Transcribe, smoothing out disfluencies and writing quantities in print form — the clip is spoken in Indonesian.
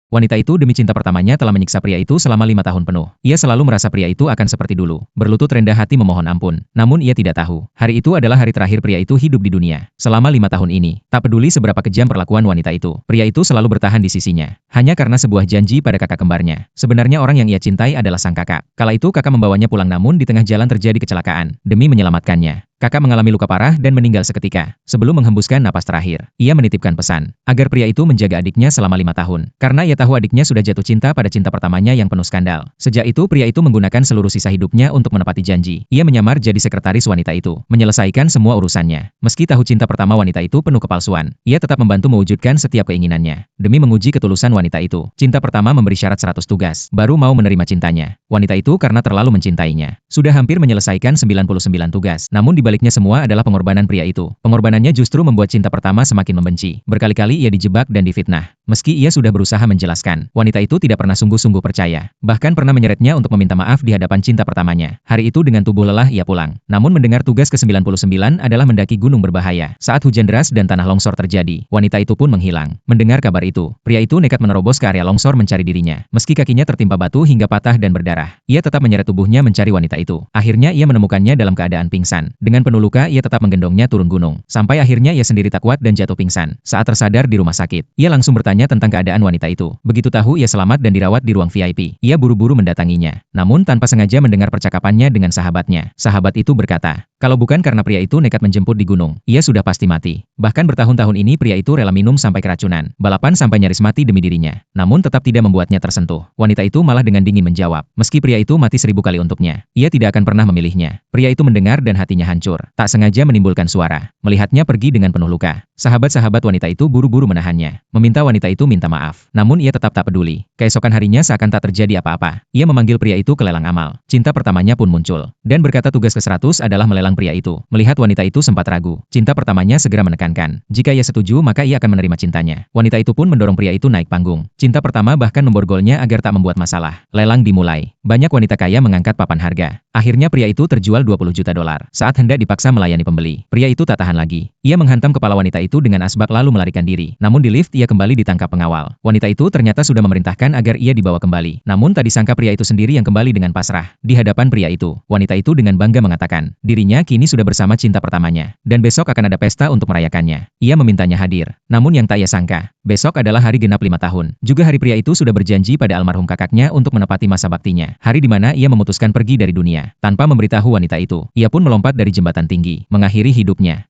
Wanita itu demi cinta pertamanya telah menyiksa pria itu selama 5 tahun penuh. Ia selalu merasa pria itu akan seperti dulu, berlutut rendah hati memohon ampun. Namun ia tidak tahu, hari itu adalah hari terakhir pria itu hidup di dunia. Selama 5 tahun ini, tak peduli seberapa kejam perlakuan wanita itu, pria itu selalu bertahan di sisinya. Hanya karena sebuah janji pada kakak kembarnya. Sebenarnya orang yang ia cintai adalah sang kakak. Kala itu kakak membawanya pulang namun di tengah jalan terjadi kecelakaan. Demi menyelamatkannya, kakak mengalami luka parah dan meninggal seketika. Sebelum menghembuskan napas terakhir, ia menitipkan pesan agar pria itu menjaga adiknya selama 5 tahun. Karena ia tahu adiknya sudah jatuh cinta pada cinta pertamanya yang penuh skandal. Sejak itu pria itu menggunakan seluruh sisa hidupnya untuk menepati janji. Ia menyamar jadi sekretaris wanita itu, menyelesaikan semua urusannya. Meski tahu cinta pertama wanita itu penuh kepalsuan, ia tetap membantu mewujudkan setiap keinginannya. Demi menguji ketulusan wanita itu, cinta pertama memberi syarat 100 tugas, baru mau menerima cintanya. Wanita itu karena terlalu mencintainya, sudah hampir menyelesaikan 99 tugas. Namun di baliknya semua adalah pengorbanan pria itu. Pengorbanannya justru membuat cinta pertama semakin membenci. Berkali-kali ia dijebak dan difitnah. Meski ia sudah berusaha menjelaskan, wanita itu tidak pernah sungguh-sungguh percaya. Bahkan pernah menyeretnya untuk meminta maaf di hadapan cinta pertamanya. Hari itu dengan tubuh lelah ia pulang. Namun mendengar tugas ke-99 adalah mendaki gunung berbahaya. Saat hujan deras dan tanah longsor terjadi, wanita itu pun menghilang. Mendengar kabar itu, pria itu nekat menerobos ke area longsor mencari dirinya. Meski kakinya tertimpa batu hingga patah dan berdarah, ia tetap menyeret tubuhnya mencari wanita itu. Akhirnya ia menemukannya dalam keadaan pingsan. Dengan penuh luka, ia tetap menggendongnya turun gunung. Sampai akhirnya ia sendiri tak kuat dan jatuh pingsan. Saat tersadar di rumah sakit, ia langsung bertanya tentang keadaan wanita itu. Begitu tahu ia selamat dan dirawat di ruang VIP, ia buru-buru mendatanginya. Namun tanpa sengaja mendengar percakapannya dengan sahabatnya. Sahabat itu berkata, kalau bukan karena pria itu nekat menjemput di gunung, ia sudah pasti mati. Bahkan bertahun-tahun ini pria itu rela minum sampai keracunan, balapan sampai nyaris mati demi dirinya. Namun tetap tidak membuatnya tersentuh. Wanita itu malah dengan dingin menjawab, meski pria itu mati 1000 kali untuknya, ia tidak akan pernah memilihnya. Pria itu mendengar dan hatinya hancur. Tak sengaja menimbulkan suara. Melihatnya pergi dengan penuh luka. Sahabat-sahabat wanita itu buru-buru menahannya, meminta wanita itu minta maaf. Namun ia tetap tak peduli. Keesokan harinya seakan tak terjadi apa-apa. Ia memanggil pria itu ke lelang amal. Cinta pertamanya pun muncul. Dan berkata tugas ke-100 adalah melelang pria itu. Melihat wanita itu sempat ragu. Cinta pertamanya segera menekankan. Jika ia setuju maka ia akan menerima cintanya. Wanita itu pun mendorong pria itu naik panggung. Cinta pertama bahkan memborgolnya agar tak membuat masalah. Lelang dimulai. Banyak wanita kaya mengangkat papan harga. Akhirnya pria itu terjual 20 juta dolar. Saat hendak dipaksa melayani pembeli, pria itu tak tahan lagi. Ia menghantam kepala wanita itu dengan asbak lalu melarikan diri. Namun di lift ia kembali ditangkap pengawal. Wanita itu ternyata sudah memerintahkan agar ia dibawa kembali. Namun tak disangka pria itu sendiri yang kembali dengan pasrah. Di hadapan pria itu, wanita itu dengan bangga mengatakan, dirinya kini sudah bersama cinta pertamanya. Dan besok akan ada pesta untuk merayakannya. Ia memintanya hadir. Namun yang tak ia sangka, besok adalah hari genap 5 tahun. Juga hari pria itu sudah berjanji pada almarhum kakaknya untuk menepati masa baktinya. Hari di mana ia memutuskan pergi dari dunia. Tanpa memberitahu wanita itu, ia pun melompat dari jembatan tinggi, mengakhiri hidupnya.